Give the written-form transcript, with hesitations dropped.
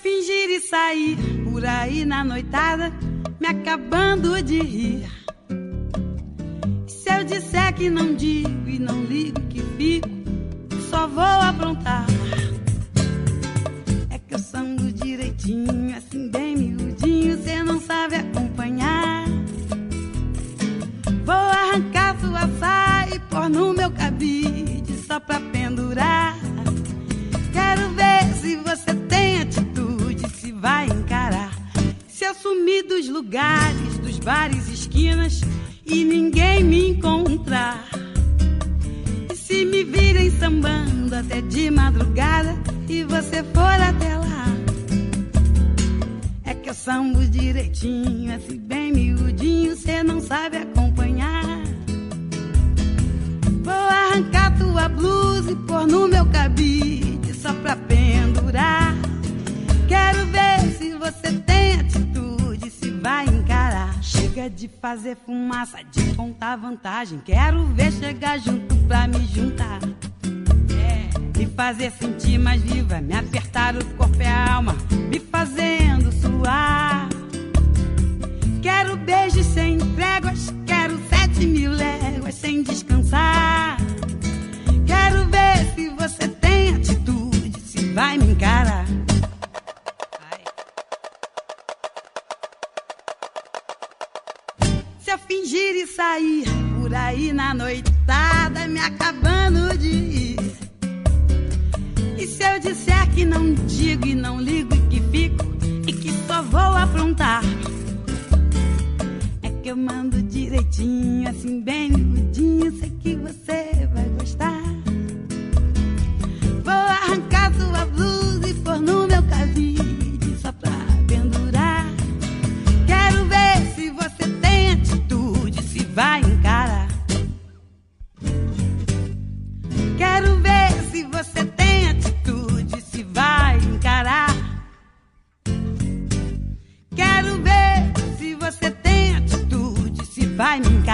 fingir e sair por aí na noitada, me acabando de rir. Se eu disser que não digo e não ligo que fico, só vou aprontar. É que eu sambo direitinho, assim bem miudinho, cê não sabe acompanhar. Vou arrancar sua saia e pôr no meu cabide só pra pendurar. Quero ver se você tem atitude, se vai encarar. Se eu sumir dos lugares, dos bares, esquinas e ninguém me encontrar. E se me virem sambando até de madrugada e você for até lá. É que eu sambo direitinho, assim bem miudinho, cê não sabe acompanhar. Vou arrancar tua blusa e pôr no meu cabide só pra pendurar. Quero ver se você tem atitude, se vai encarar. Chega de fazer fumaça, de contar vantagem. Quero ver chegar junto pra me juntar. Me fazer sentir mais viva, me apertar o corpo e a alma, me fazendo suar. Quero beijos sem tréguas, quero 7.000 léguas sem descansar. Quero ver se você tem atitude, se vai me encarar. Se eu fingir e sair por aí na noitada, me acabando de ir. E se eu disser que não digo e não ligo e que fico e que só vou aprontar. É que eu mando direitinho, assim bem miudinho, sei que você vai gostar. Vou arrancar sua blusa e pôr no meu cabide só pra pendurar. Quero ver se você tem atitude, se vai encarar. Quero ver se você tem atitude, se vai encarar. Quero ver se você tem atitude, se vai me encarar.